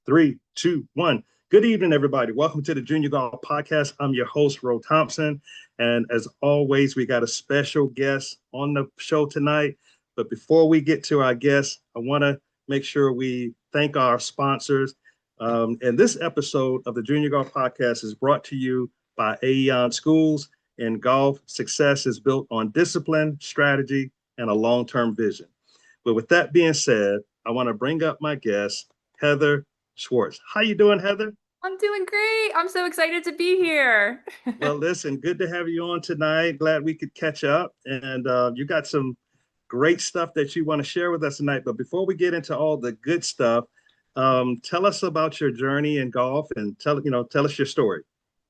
Three, two, one. Good evening, everybody. Welcome to the Junior Golf Podcast. I'm your host, Ro Thompson. And as always, we got a special guest on the show tonight. But before we get to our guest, I want to make sure we thank our sponsors. And this episode of the Junior Golf Podcast is brought to you by Aeon Schools. And golf success is built on discipline, strategy, and a long-term vision. But with that being said, I want to bring up my guest, Heather Schwarz. How you doing, Heather? I'm doing great. I'm so excited to be here. Well, listen, good to have you on tonight. Glad we could catch up. And you got some great stuff that you want to share with us tonight. But before we get into all the good stuff, tell us about your journey in golf and tell us your story.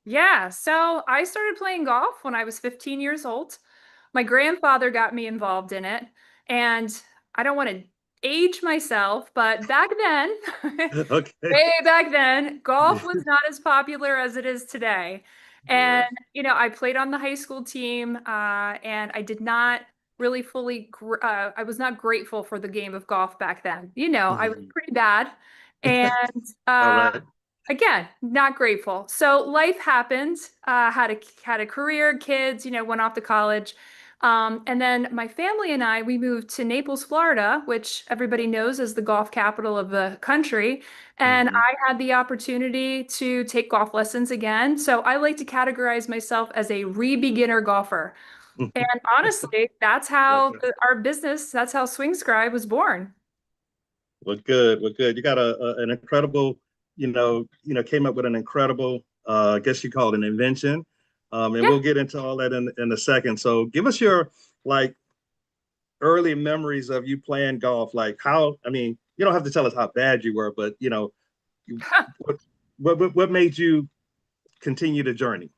Yeah, so I started playing golf when I was 15 years old. My grandfather got me involved in it, and I don't want to age myself, but back then, Okay. way back then, golf was not as popular as it is today. Yeah. And, I played on the high school team, and I did not really I was not grateful for the game of golf back then. I was Mhm. pretty bad. And, All uh, right. again, not grateful. So life happened. Had a career, kids, went off to college. And then my family and we moved to Naples, Florida, which everybody knows is the golf capital of the country. And Mhm. I had the opportunity to take golf lessons again. So I like to categorize myself as a re-beginner golfer. And honestly, that's how Okay. our business, that's how Swing Scribe was born. Well, good. Well, good. You got an incredible, came up with an incredible, I guess you call it an invention. And Yeah. we'll get into all that in a second. So give us your like early memories of you playing golf. Like how, I mean, you don't have to tell us how bad you were, but you, what, what made you continue the journey?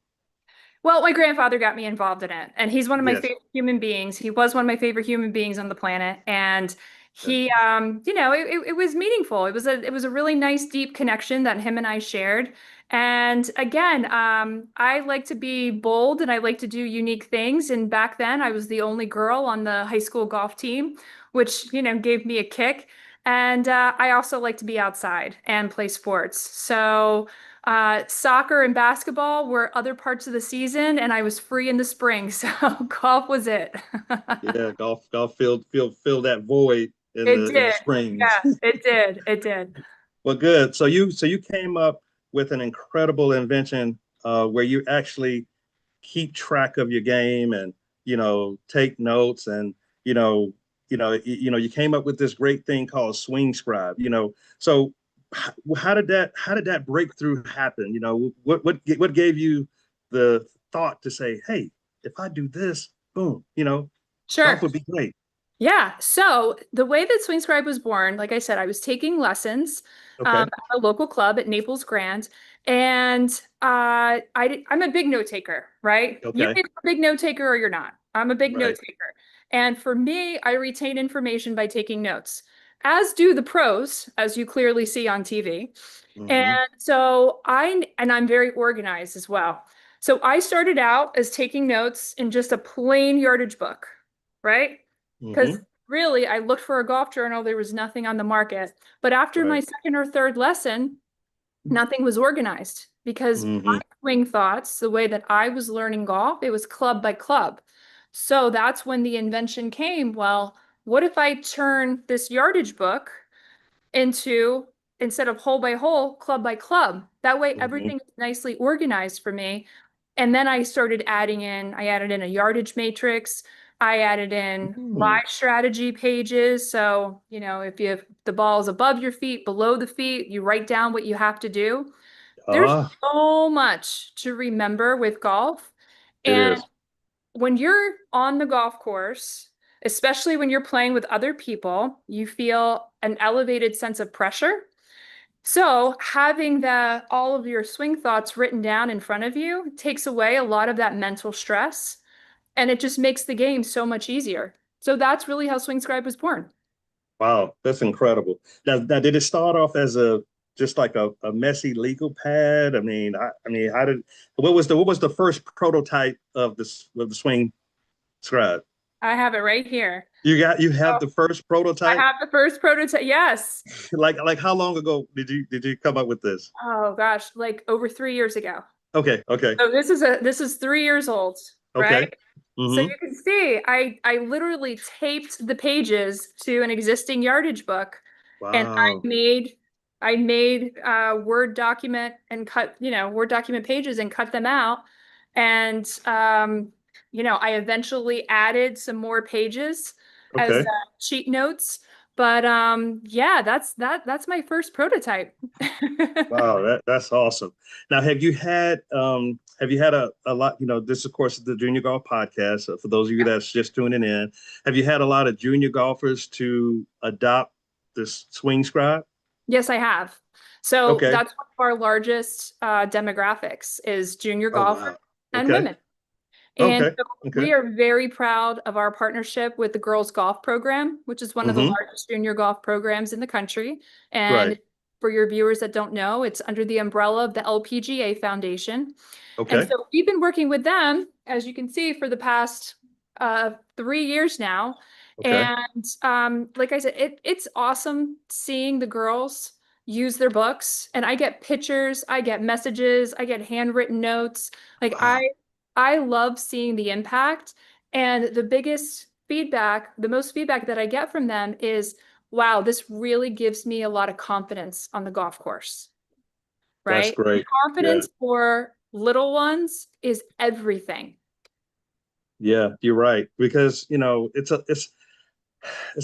Well, my grandfather got me involved in it, and he's one of my Yes. favorite human beings. He was one of my favorite human beings on the planet, and Yes. it was meaningful. It was a really nice, deep connection that him and I shared. And again, I like to be bold and I like to do unique things. And back then, I was the only girl on the high school golf team, which gave me a kick. And I also like to be outside and play sports. So. Soccer and basketball were other parts of the season, and I was free in the spring, so golf was it. Yeah. Golf filled that void It in the did. springs. Yeah, it did. It did. Well, good. So you came up with an incredible invention where you actually keep track of your game and take notes and you came up with this great thing called Swing Scribe. So how did that breakthrough happen? What gave you the thought to say, hey, if I do this, boom, golf Sure. would be great. Yeah. So the way that Swing Scribe was born, like I said, I was taking lessons Okay. at a local club at Naples Grand, and I'm a big note taker, right? You're Okay. either a big note taker or you're not. I'm a big note Right. taker, and for me, I retain information by taking notes, as do the pros, as you clearly see on TV. And Hmm. I'm very organized as well. So I started out as taking notes in just a plain yardage book, right? Because Hmm. really, I looked for a golf journal, there was nothing on the market. But after my Right. second or third lesson, nothing was organized because my Hmm. swing thoughts, the way that I was learning golf, it was club by club. So that's when the invention came. Well, what if I turn this yardage book into, instead of hole by hole, club by club? That way, Hmm. everything is nicely organized for me. And then I added in a yardage matrix. I added in Hmm. live strategy pages. So, if the ball is above your feet, below the feet, you write down what you have to do. There's Ah, so much to remember with golf. it And is. when you're on the golf course, especially when you're playing with other people, you feel an elevated sense of pressure. So having all of your swing thoughts written down in front of you takes away a lot of that mental stress, and it just makes the game so much easier. So that's really how Swing Scribe was born. Wow, that's incredible. Now, did it start off as a just like a messy legal pad? I mean, what was the first prototype of the swing scribe? I have it right here. You So have the first I prototype? have the first prototype. Yes. Like how long ago did you come up with this? Oh gosh, like over 3 years ago. Okay, okay, So this is 3 years old, okay. right? So Mm-hmm. you can see I literally taped the pages to an existing yardage book, and Wow. I made Word document and cut, Word document pages and cut them out. And I eventually added some more pages as Okay. cheat notes. But yeah, that's my first prototype. Wow, that's awesome. Now, have you had a lot, this of course is the Junior Golf Podcast. So for those of you that's just tuning in, have you had a lot of junior golfers to adopt this swing scribe? Yes, I have. So Okay. that's one of our largest demographics is junior Oh golfers wow. and Okay. women. And Okay. so Okay. we are very proud of our partnership with the Girls Golf Program, which is one of the Mm-hmm. largest junior golf programs in the country. Right. And for your viewers that don't know, it's under the umbrella of the LPGA Foundation. And Okay. so we've been working with them, as you can see, for the past 3 years now. Okay. And like I said, it's awesome seeing the girls use their books. And I get pictures, I get messages, I get handwritten notes. Like Wow. I love seeing the impact. And the most feedback that I get from them is, wow, this really gives me a lot of confidence on the golf course, That's right? And great. Yeah. confidence for little ones is everything. Yeah, you're right. Because, it's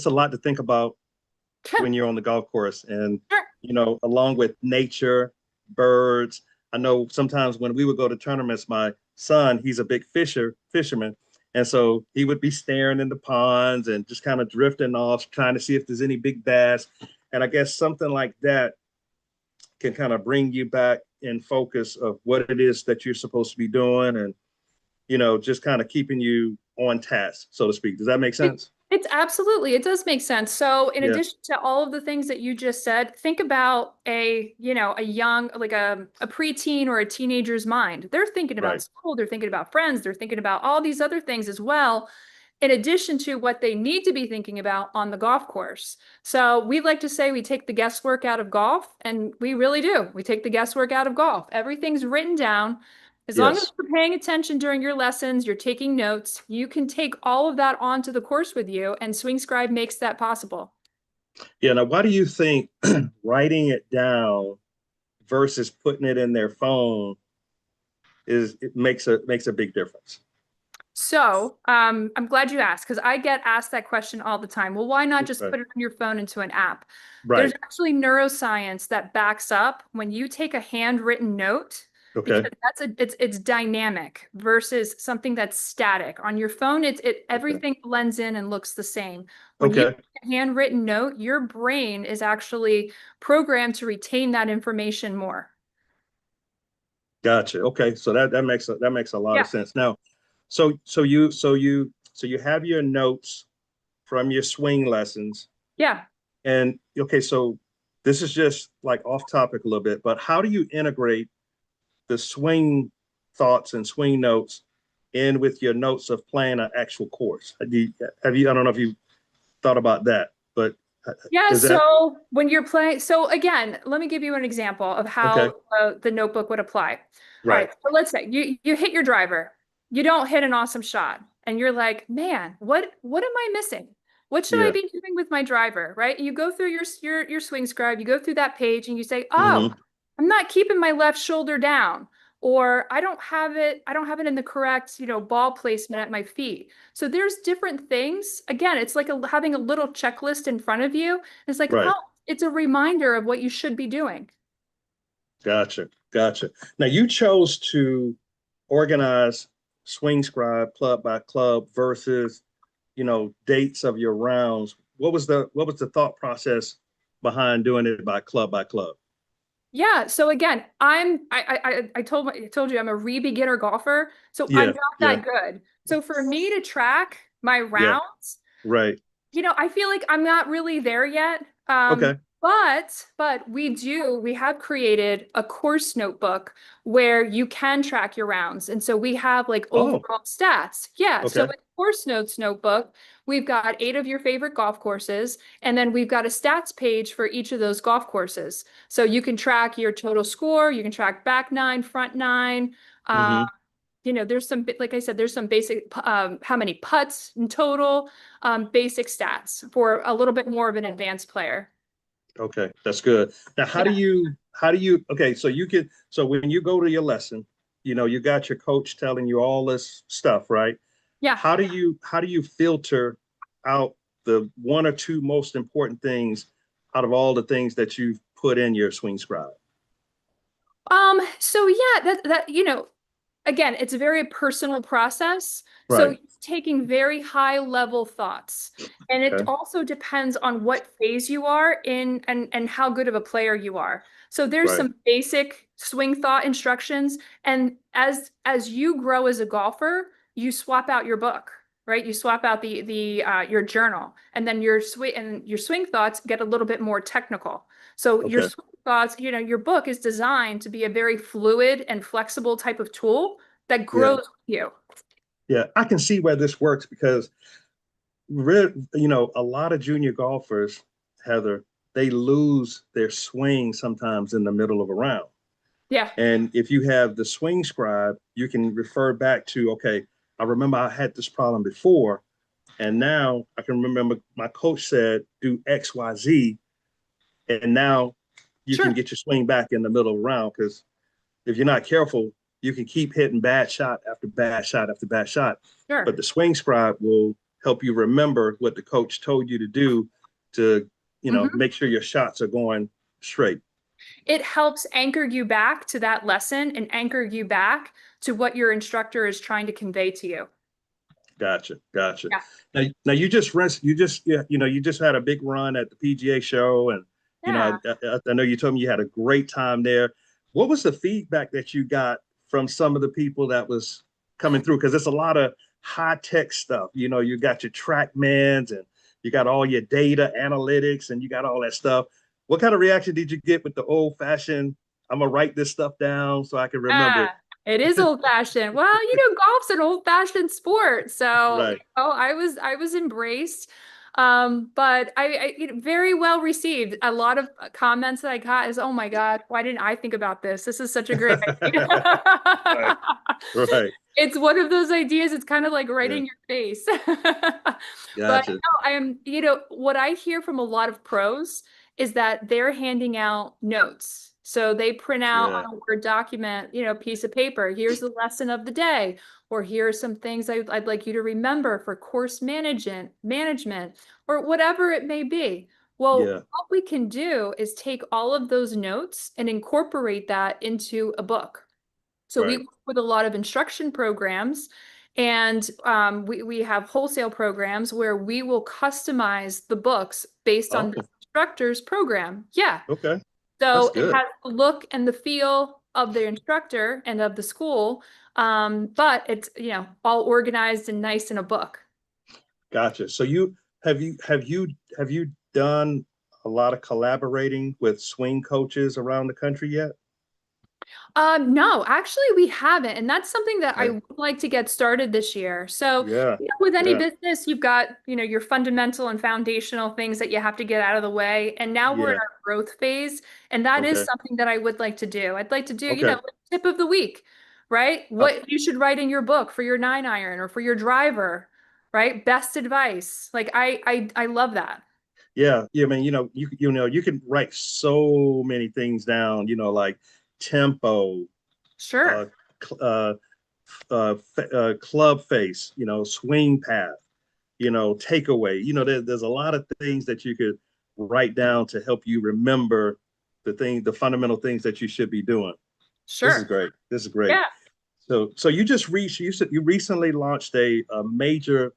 a lot to think about when you're on the golf course and Sure. along with nature, birds. I know sometimes when we would go to tournaments, my son, he's a big fisherman, and so he would be staring in the ponds and just kind of drifting off trying to see if there's any big bass. And I guess something like that can kind of bring you back in focus of what it is that you're supposed to be doing, and just kind of keeping you on task, so to speak. Does that make It, sense? it does make sense. So in Yeah. addition to all of the things that you just said, think about a young, like a preteen or a teenager's mind. They're thinking about Right. school, they're thinking about friends, they're thinking about all these other things as well, in addition to what they need to be thinking about on the golf course. So we like to say we take the guesswork out of golf, and we really do. We take the guesswork out of golf. Everything's written down. As long as Yes. you're paying attention during your lessons, you're taking notes, you can take all of that onto the course with you, and Swing Scribe makes that possible. Yeah. Now, why do you think writing it down versus putting it in their phone it makes a big difference? So, I'm glad you asked because I get asked that question all the time. Well, why not just Okay. put it on your phone into an app? There's Right. actually neuroscience that backs up when you take a handwritten note, Okay. because it's dynamic versus something that's static. On your phone, it Okay. everything blends in and looks the same. When you Okay. take a handwritten note, your brain is actually programmed to retain that information more. Gotcha. Okay. So that makes a lot of Yeah. sense. Now, so you have your notes from your swing lessons, Yeah. and okay, so this is just like off topic a little bit, but how do you integrate the swing thoughts and swing notes in with your notes of playing an actual course? I don't know if you thought about that, but Yeah, is that so when you're playing, so again, let me give you an example of okay? how the notebook would apply. All Right. right, so let's say you hit your driver, you don't hit an awesome shot, and you're like, man, what am I missing? What should I Yeah. be doing with my driver? Right? You go through your swing scribe, you go through that page, and you say, oh, Hmm. I'm not keeping my left shoulder down, or I don't have it in the correct, ball placement at my feet. So there's different things. Again, it's like having a little checklist in front of you. It's like, Right. oh, it's a reminder of what you should be doing. Gotcha. Gotcha. Now you chose to organize swing scribe club by club versus, dates of your rounds. What was the thought process behind doing it by club by club? Yeah. So again, I told you I'm a re-beginner golfer, so I'm Yeah. not Yeah. that good. So for me to track my Yeah. rounds, Right. I feel like I'm not really there yet. Okay. But we have created a course notebook where you can track your rounds. And so we have like Oh, overall stats. Yeah. So okay. in course notes notebook, we've got 8 of your favorite golf courses, and then we've got a stats page for each of those golf courses. So you can track your total score, you can track back nine, front nine. Hmm. There's some, like I said, there's some basic, how many putts in total, basic stats for a little bit more of an advanced player. Okay, that's good. Now, Yeah. okay, so so when you go to your lesson, you got your coach telling you all this stuff, right? Yeah. How do you filter out the one or two most important things out of all the things that you've put in your swing scribe? So yeah, again, it's a very personal process. So Right. it's taking very high level thoughts. And it Okay. also depends on what phase you are in and how good of a player you are. So there's Right. some basic swing thought instructions. And as you grow as a golfer, you swap out your book, right? You swap out the your journal, and then your swing thoughts get a little bit more technical. So your Okay. swing thoughts, your book is designed to be a very fluid and flexible type of tool that Yeah. grows with you. Yeah. I can see where this works because a lot of junior golfers, Heather, they lose their swing sometimes in the middle of a round. Yeah, And if you have the swing scribe, you can refer back to, okay, I remember I had this problem before, and now I can remember my coach said do X, Y, Z, and now you can sure, get your swing back in the middle of the round. Because if you're not careful, you can keep hitting bad shot after bad shot after bad shot. But sure. the swing scribe will help you remember what the coach told you to do to, Mhm. make sure your shots are going straight. It helps anchor you back to that lesson and anchor you back to what your instructor is trying to convey to you. Gotcha, gotcha. Yeah. Now you just had a big run at the PGA show, and Yeah. I know you told me you had a great time there. What was the feedback that you got from some of the people that was coming through? Because it's a lot of high tech stuff. You got your TrackMans and you got all your data analytics and you got all that stuff. What kind of reaction did you get with the old fashioned? I'm gonna write this stuff down so I can remember it. Ah, it is old fashioned. Well, golf's an old fashioned sport. So, Right. I was embraced. But very well received. A lot of comments that I got is, "Oh my God, why didn't I think about this? This is such a great idea." Right. Right. It's one of those ideas. It's kind of like right Yeah. in your face. But Gotcha. no, what I hear from a lot of pros is that they're handing out notes. So they print out Yeah. on a Word document, piece of paper. Here's the lesson of the day, or here are some things I'd like you to remember for course management, or whatever it may be. Well, Yeah. what we can do is take all of those notes and incorporate that into a book. So we Right. work with a lot of instruction programs, and we have wholesale programs where we will customize the books based on the Oh, instructor's program. Yeah. okay. That's So it good. has the look and the feel of the instructor and of the school, but it's, all organized and nice in a book. Gotcha. So have you done a lot of collaborating with swing coaches around the country yet? No, actually we haven't. And that's something that I Okay. would like to get started this year. So, Yeah. with any Yeah. business, you've got, your fundamental and foundational things that you have to get out of the way. And now we're in Yeah. our growth phase. And that is Okay. something that I would like to do. I'd like to do, Okay. tip of the week, right? Uh, What you should write in your book for your 9-iron or for your driver, right? Best advice. Like I love that. yeah. Yeah. I mean, you can write so many things down. Like tempo, uh, Sure. cl- club face. Swing path. Takeaway. There's a lot of things that you could write down to help you remember the fundamental things that you should be doing. This is Sure. great. This is great. Yeah. So you said you recently launched a major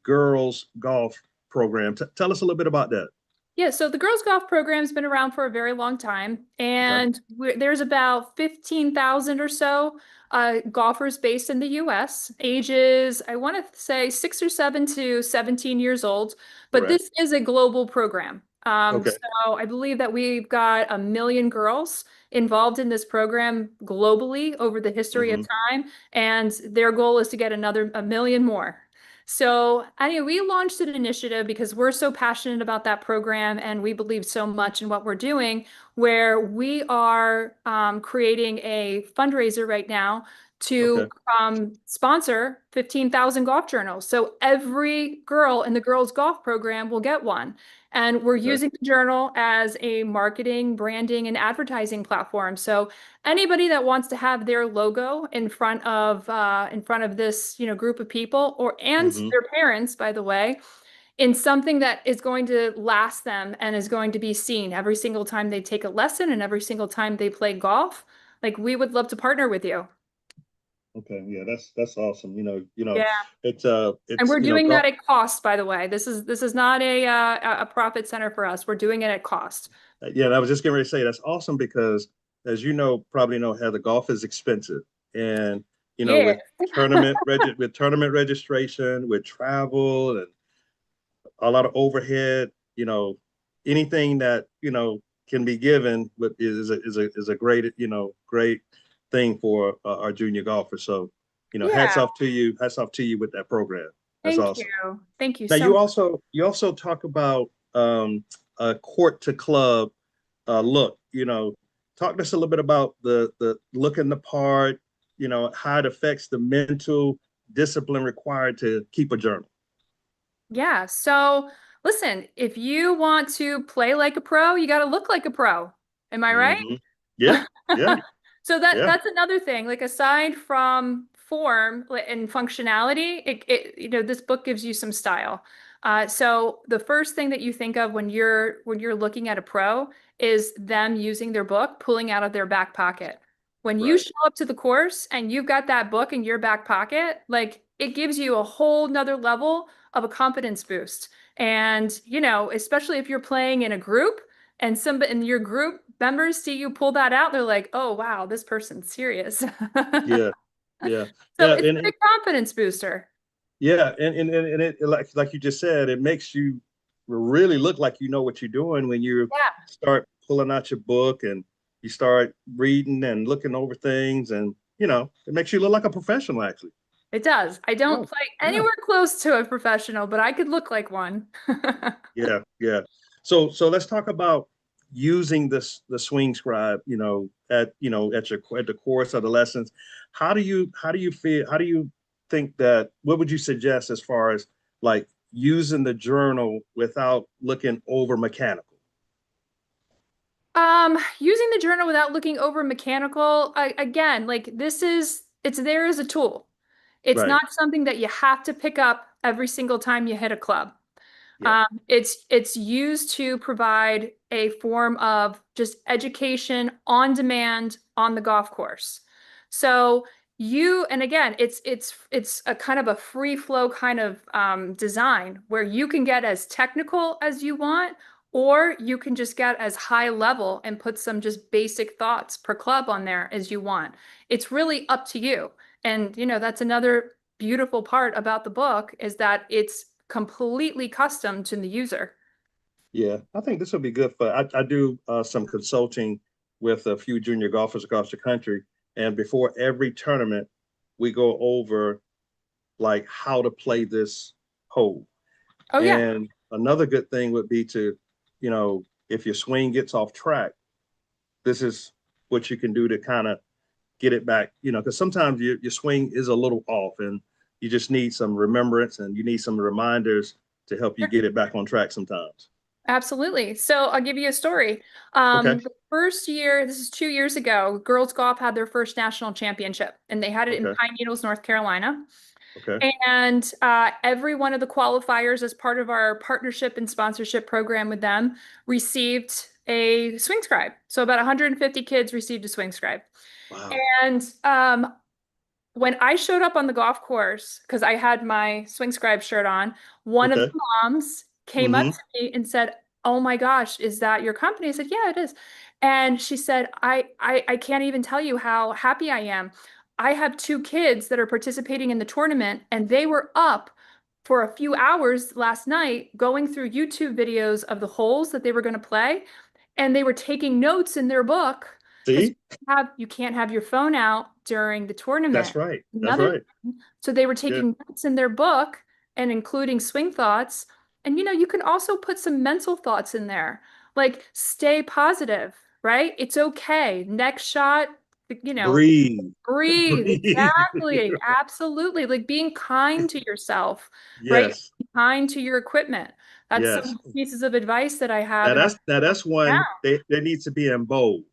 girls golf program. Tell us a little bit about that. Yeah, so the girls golf program's been around for a very long time, Okay. and there's about 15,000 or so golfers based in the US, ages, I want to say 6 or 7 to 17 years old, but Correct. this is a global program. Okay. So I believe that we've got 1 million girls involved in this program globally over the history of Hmm. time, and their goal is to get another 1 million more. So anyway, we launched an initiative because we're so passionate about that program and we believe so much in what we're doing, where we are creating a fundraiser right now to Okay. sponsor 15,000 golf journals. So every girl in the girls golf program will get one. And we're Okay. using the journal as a marketing, branding, and advertising platform. So anybody that wants to have their logo in front of this, group of people, or and Hmm. their parents, by the way, in something that is going to last them and is going to be seen every single time they take a lesson and every single time they play golf, like we would love to partner with you. Okay. Yeah, that's awesome. Yeah. And It's we're doing that at cost, by the way. This is not a profit center for us. We're doing it at cost. yeah, and I was just getting ready to say that's awesome because, as you know, probably know, Heather, golf is expensive, and Yeah. with with tournament registration, with travel, and a lot of overhead, anything that can be given with is a great thing for our junior golfers. So, Yeah. hats off to you with that program. That's Thank awesome. you. Thank you Now so much. you also talk about a court to club look. Talk to us a little bit about the looking the part. How it affects the mental discipline required to keep a journal. Yeah. So listen, if you want to play like a pro, you got to look like a pro. Am I right? Hmm. Yeah, yeah, So that yeah. that's another thing. Like aside from form and functionality, this book gives you some style. So the first thing that you think of when you're looking at a pro is them using their book, pulling out of their back pocket. When you Right. show up to the course and you've got that book in your back pocket, like it gives you a whole nother level of a confidence boost. And, especially if you're playing in a group and somebody in your group members see you pull that out, they're like, oh, wow, this person's serious. Yeah, yeah, So yeah, it's a big confidence booster. yeah, and it like you just said, it makes you really look like you know what you're doing when you Yeah, start pulling out your book and you start reading and looking over things, and it makes you look like a professional actually. it does. I don't Oh, play yeah, anywhere close to a professional, but I could look like one. yeah, yeah. So let's talk about using the swing scribe, at the course of the lessons. How do you think that what would you suggest as far as like using the journal without looking over mechanical? Using the journal without looking over mechanical, again, like it's there as a tool. It's Right. not something that you have to pick up every single time you hit a club. Yeah. It's used to provide a form of just education on demand on the golf course. So and again, it's a kind of a free flow kind of design where you can get as technical as you want, or you can just get as high level and put some just basic thoughts per club on there as you want. It's really up to you. And that's another beautiful part about the book is that it's completely custom to the user. Yeah, I think this will be good for. I do some consulting with a few junior golfers across the country, and before every tournament, we go over like how to play this hole. Oh yeah, And another good thing would be to, if your swing gets off track, this is what you can do to kind of get it back, because sometimes your swing is a little off and you just need some remembrance and you need some reminders to help you sure. get it back on track sometimes. Absolutely. So I'll give you a story. Okay. The first year, this is 2 years ago, girls golf had their first national championship, and they had it in Okay. Pine Needles, North Carolina. Okay. And every one of the qualifiers, as part of our partnership and sponsorship program with them, received a swing scribe. So about 150 kids received a swing scribe. Wow. And when I showed up on the golf course, because I had my Swing Scribe shirt on, one of the Okay. moms came up Mm-hmm. to me and said, "Oh my gosh, is that your company?" I said, "Yeah, it is." And she said, I can't even tell you how happy I am. I have two kids that are participating in the tournament, and they were up for a few hours last night going through YouTube videos of the holes that they were going to play, and they were taking notes in their book because See, you can't have your phone out during the tournament. that's right. That's Another right. thing, so they were Yeah. taking notes in their book and including swing thoughts. And you can also put some mental thoughts in there, like stay positive, right? It's okay. Next shot, you know, Breathe. breathe. Breathe. Exactly. Absolutely. Like being kind to yourself, right? Yes. Be kind to your equipment. That's some Yes. of the pieces of advice that I have in our That's one account. they need to be in bold,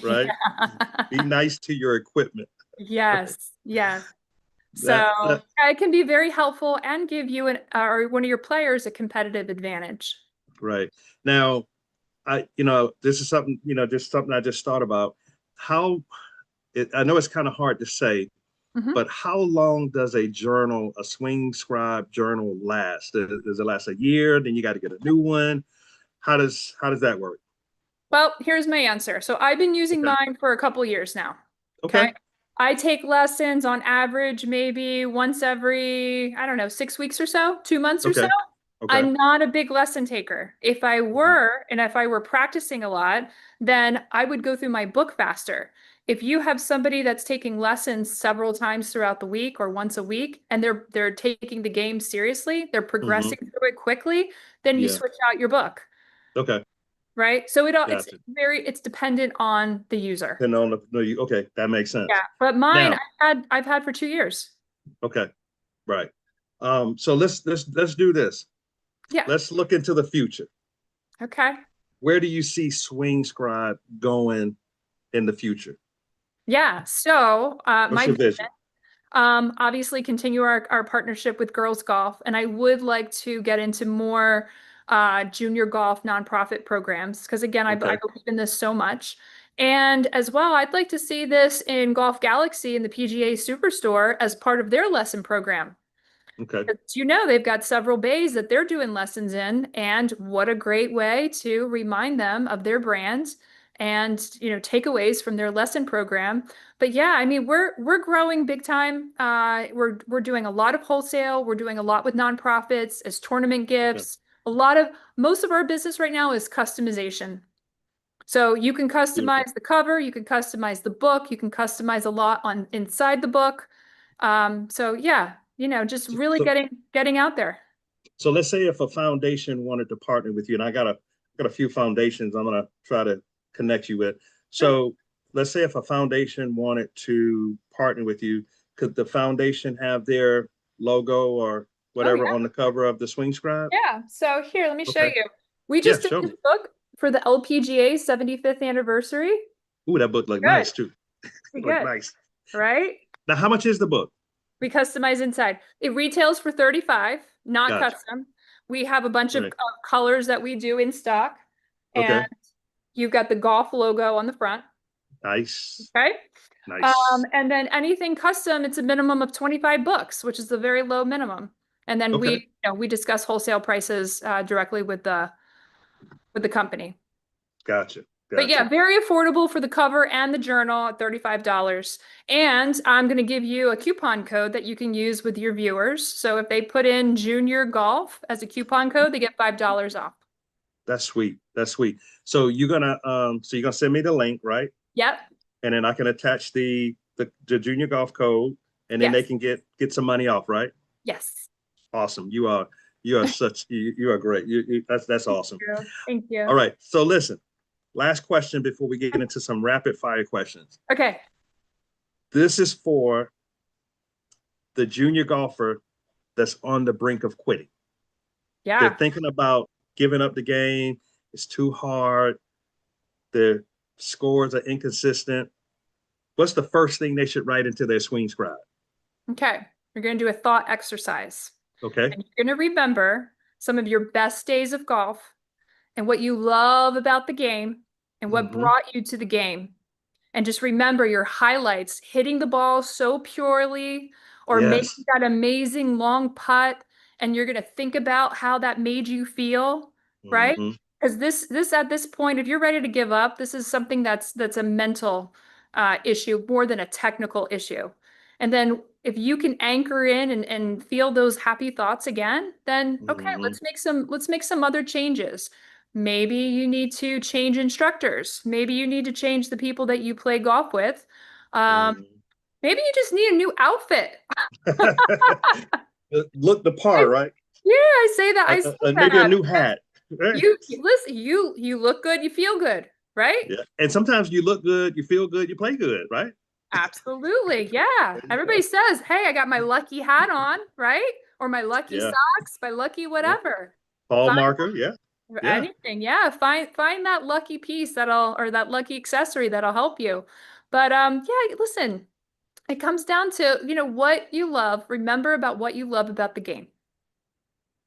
right? Be Yeah. nice to your equipment. Yes. Yes. So That yeah, it can be very helpful and give you or one of your players a competitive advantage. right. Now, this is something, just something I just thought about. How I know it's kind of hard to say, Mhm. but how long does a swing scribe journal last? Does it last a year? Then you got to get a new one. How does that work? Well, here's my answer. So I've been using Okay. mine for a couple years now. Okay. Okay. I take lessons on average, maybe once every, I don't know, 6 weeks or so, 2 months or so. Okay. Okay. I'm not a big lesson taker. If I Mhm. were, and if I were practicing a lot, then I would go through my book faster. If you have somebody that's taking lessons several times throughout the week or once a week, and they're taking the game seriously, they're Mhm. progressing through it quickly, then you Yeah. switch out your book, Okay. right? So Gotcha. it's dependent on the user. Then on the no, okay, that makes Yeah, sense. but mine Now, I've had for 2 years. okay, right. So let's do this. Yeah. Let's look into the future. Okay. Where do you see Swing Scribe going in the future? Yeah. So What's my your vision? obviously continue our partnership with girls golf, and I would like to get into more junior golf nonprofit programs because again, I Okay. believe in this so much. And as well, I'd like to see this in Golf Galaxy and the PGA Superstore as part of their lesson program. Okay. As you know, they've got several bays that they're doing lessons in, and what a great way to remind them of their brand and takeaways from their lesson program. But yeah, I mean, we're growing big time. We're doing a lot of wholesale. We're doing a lot with nonprofits as tournament Okay. gifts. Most of our business right now is customization. So you can Beautiful. customize the cover, you can customize the book, you can customize a lot on inside the book. So yeah, just So, really so, getting out there. so let's say if a foundation wanted to partner with you, and I got a few foundations I'm gonna try to connect you with. Sure. So let's say if a foundation wanted to partner with you, could the foundation have their logo or Oh whatever yeah, on the cover of the Swing Scribe? yeah. So here, let me show Okay. you. We Yeah, just did show this me. book for the LPGA 75th anniversary. Ooh, that book look Good, nice too. pretty Look good, nice. right? Now, how much is the book? We customize inside. It retails for 35, not Gotcha. custom. We have a bunch of Right. colors that we do in stock, and Okay. you've got the golf logo on the front. Nice. Okay. Nice. And then anything custom, it's a minimum of 25 books, which is a very low minimum. And then Okay. we discuss wholesale prices directly with the company. Gotcha. But Gotcha. yeah, very affordable for the cover and the journal at $35. And I'm going to give you a coupon code that you can use with your viewers. So if they put in junior golf as a coupon code, they get $5 off. That's sweet. That's sweet. So you're gonna send me the link, right? Yep. And then I can attach the junior golf code, and then they Yes. can get some money off, right? Yes. Awesome. You are great. That's Thank awesome. you. Thank you. All right. So listen, last question before we get into some rapid fire questions. Okay. This is for the junior golfer that's on the brink of quitting. They're Yeah. thinking about giving up the game. It's too hard. The scores are inconsistent. What's the first thing they should write into their swing scribe? Okay. You're going to do a thought exercise. Okay. And you're going to remember some of your best days of golf and what you love about the game and what Mm-hmm. brought you to the game. And just remember your highlights, hitting the ball so purely or making Yes. that amazing long putt. And you're going to think about how that made you feel, right? Mm-hmm. Because this at this point, if you're ready to give up, this is something that's a mental issue more than a technical issue. And then if you can anchor in and feel those happy thoughts again, then okay, Hmm. let's make some other changes. Maybe you need to change instructors. Maybe you need to change the people that you play golf with. Um, Hmm. maybe you just need a new outfit. Look the I, part, right? yeah, I say Maybe a that. new hat. Listen, you look good, you feel good, right? Yeah. And sometimes you look good, you feel good, you play good, right? Absolutely. Yeah. There you Everybody go. says, "Hey, I got my lucky hat on," right? Or my lucky Yeah. socks, my lucky Yeah. whatever. Ball Find marker. Yeah. Yeah. anything. Yeah, find that lucky piece that'll or that lucky accessory that'll help you. But yeah, listen, it comes down to, what you love. Remember about what you love about the game.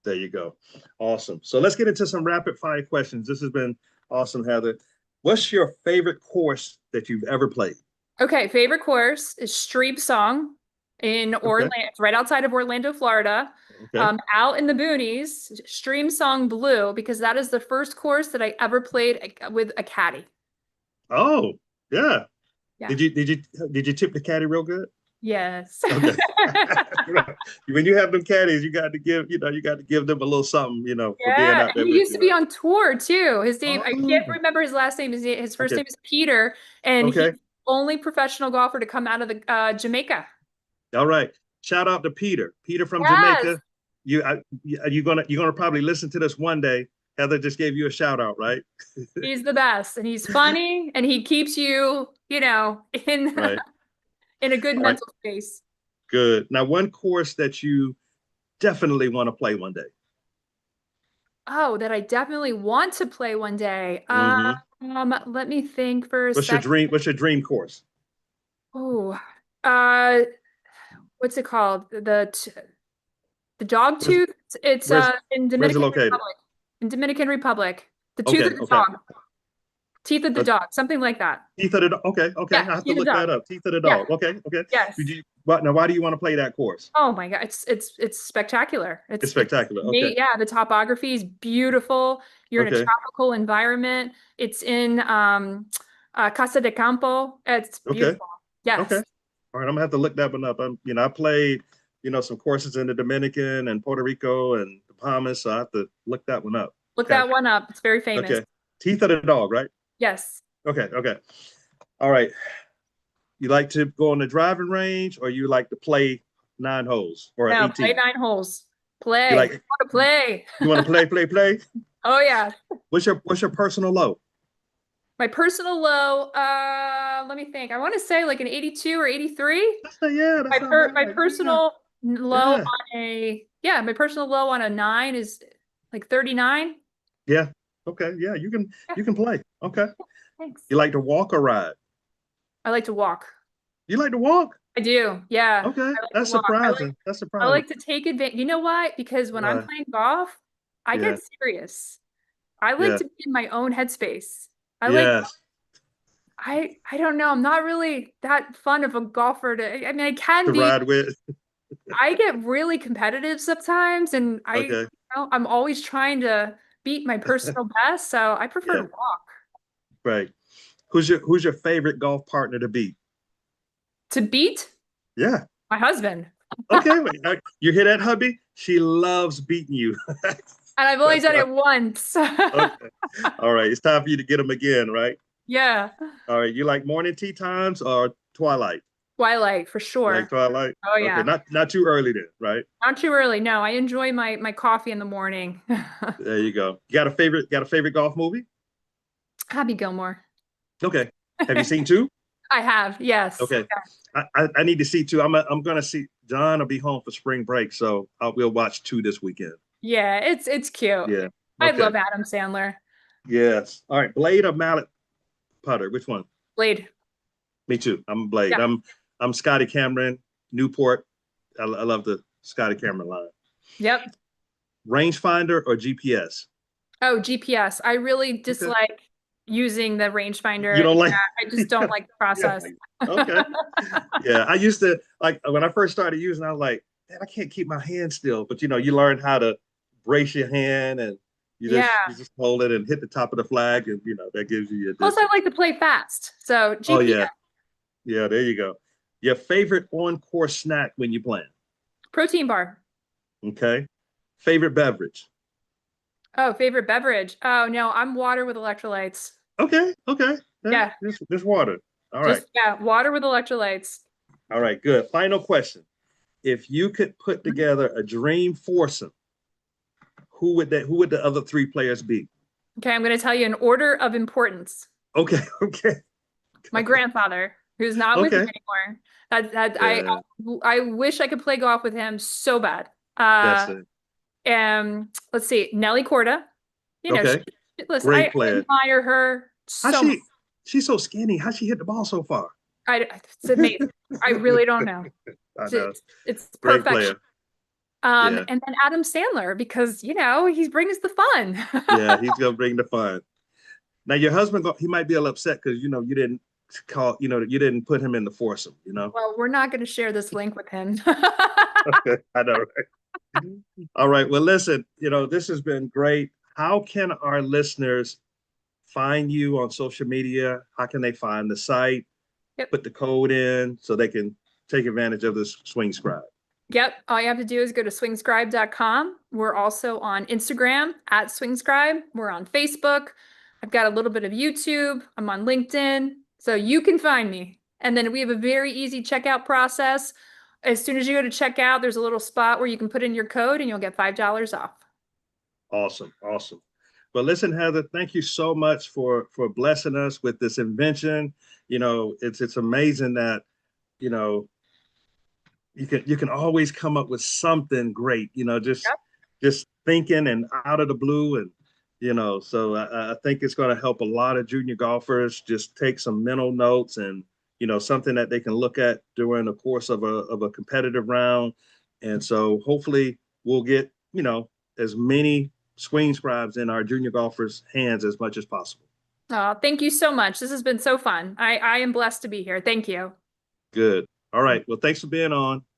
There you go. Awesome. So let's get into some rapid fire questions. This has been awesome, Heather. What's your favorite course that you've ever played? Okay, favorite course is Streep Song in Okay. Orlando. It's right outside of Orlando, Florida. Okay. Out in the boonies, Stream Song Blue, because that is the first course that I ever played with a caddy. Oh, yeah. Yeah. Did you tip the caddy real good? Yes. Okay. When you have them caddies, you got to give them a little something, for being Yeah, out and there he with used to you, be right? on tour too. His name, I can't Oh, remember his last name. His first okay. name is Peter, and he's Okay. the only professional golfer to come out of the Jamaica. All right. Shout out to Peter. Peter from Yes, Jamaica. You're gonna probably listen to this one day. Heather just gave you a shout out, right? he's the best, and he's funny, and he keeps you, in Right. in a good All right. mental space. Good. Now, one course that you definitely want to play one day. Oh, that I definitely want to play one day. Hmm. Let me think for a What's your second. dream? What's your dream course? Oh, uh, what's it called? The dog Where's tooth. It's where's in where's it Dominican located? Republic. In Dominican Republic. The tooth Okay. of the Okay. dog. Teeth of the Uh, dog. Something like that. Teeth of the dog. Okay. Okay. Yeah, I have to teeth of the look dog. that up. Teeth of the Yeah. dog. Okay. Okay. Did Yes. you? What now? Why do you want to play that course? Oh my God. It's spectacular. It's It's spectacular. Okay. me. Yeah, the topography is beautiful. You're in a Okay. tropical environment. It's in Casa de Campo. It's Okay. beautiful. Okay. Yes. All right. I'm gonna have to look that one up. I played, some courses in the Dominican and Puerto Rico and the Bahamas, so I have to look that one up. Look Okay. that one up. It's very famous. Okay. Teeth of the dog, right? Yes. Okay. Okay. All right. You like to go on the driving range, or you like to play 9 holes or No, play 18? 9 holes. You Play. I like want to play. you want to play? Oh yeah. What's your personal low? My personal low, let me think. I want to say like an 82 or 83. Yeah, My that's not bad. my Yeah, personal low yeah, on a yeah, my personal low on a 9 is like 39. yeah. Okay, yeah, Yeah, you can play. Okay. thanks. You like to walk or ride? I like to walk. You like to walk? I do. Yeah. Okay, I like to that's walk. surprising. That's I surprising. like to take advantage. You know why? Because when I'm Right. playing golf, I Yeah. get serious. I like Yeah. to be in my own headspace. I like Yes. I don't know. I'm not really that fun of a golfer to I mean I can To be. ride with. I get really competitive sometimes and Okay. I'm always trying to beat my personal best, so I prefer to Yeah. walk. Right. Who's your favorite golf partner to beat? To beat Yeah. my husband. Okay. Wait. You hear that, hubby? She loves beating you. And I've only That's done why. it once. Okay. All right. It's time for you to get them again, right? Yeah. All right. You like morning tea times or twilight? Twilight for You like sure. twilight? Oh Okay. yeah. Not too early then, right? Not too early. No, I enjoy my coffee in the morning. There you go. You got a favorite golf movie? Happy Gilmore. Okay. Have you seen two? I have, yes. Okay. I need to see two. I'm gonna see John will be home for spring break, so we'll watch two this weekend. Yeah, it's cute. Yeah. I Okay. love Adam Sandler. Yes. All right. Blade or mallet putter? Which one? Blade. Me too. I'm a Blade. Yeah. I'm Scotty Cameron, Newport. I love the Scotty Cameron line. Yep. Rangefinder or GPS? Oh, GPS. I really Okay. dislike using the You rangefinder. don't like? Yeah, I just don't like the Yeah. process. Okay. Yeah. I used to like when I first started using. I was like, man, I can't keep my hand still. But you learn how to brace your hand and you just Yeah. you just hold it and hit the top of the flag, and that gives you your Plus, I distance. like to play fast. So Oh GPS. yeah. Yeah. There you go. Your favorite on-course snack when you're playing. Protein bar. Okay. Favorite beverage. Oh, favorite beverage. Oh no, I'm water with electrolytes. Okay. Okay. Yeah, Yeah, just water. All right. just yeah, water with electrolytes. All right. Good. Final question. If you could put together a dream foursome, who would the other three players be? Okay, I'm going to tell you in order of importance. Okay. Okay. My grandfather, who's not with me Okay. anymore. That Yeah, I wish I could play golf with him so bad. that's it. Let's see, Nelly Corda. You know, Okay. listen, I Great player. admire her How so much. she's so skinny. How she hit the ball so far? It's amazing. I really don't know. I It's, know. it's, it's Great perfection. player. Yeah. And then Adam Sandler, because he brings the fun. Yeah. He's gonna bring the fun. Now your husband, he might be a little upset because you didn't you didn't put him in the foursome. Well, we're not going to share this link with him. I know, right? All right. Well, listen, this has been great. How can our listeners find you on social media? How can they find the site? Yep. Put the code in so they can take advantage of this Swing Scribe. Yep. All you have to do is go to swingscribe.com. We're also on Instagram at swingscribe. We're on Facebook. I've got a little bit of YouTube. I'm on LinkedIn. So you can find me. And then we have a very easy checkout process. As soon as you go to checkout, there's a little spot where you can put in your code and you'll get $5 off. Awesome. Awesome. Well, listen, Heather, thank you so much for blessing us with this invention. It's amazing that, you can always come up with something great, Yep. just thinking and out of the blue. And, so I think it's going to help a lot of junior golfers just take some mental notes and, something that they can look at during the course of a competitive round. And so hopefully we'll get, as many Swing Scribes in our junior golfers' hands as much as possible. Oh, thank you so much. This has been so fun. I am blessed to be here. Thank you. Good. All right. Well, thanks for being on.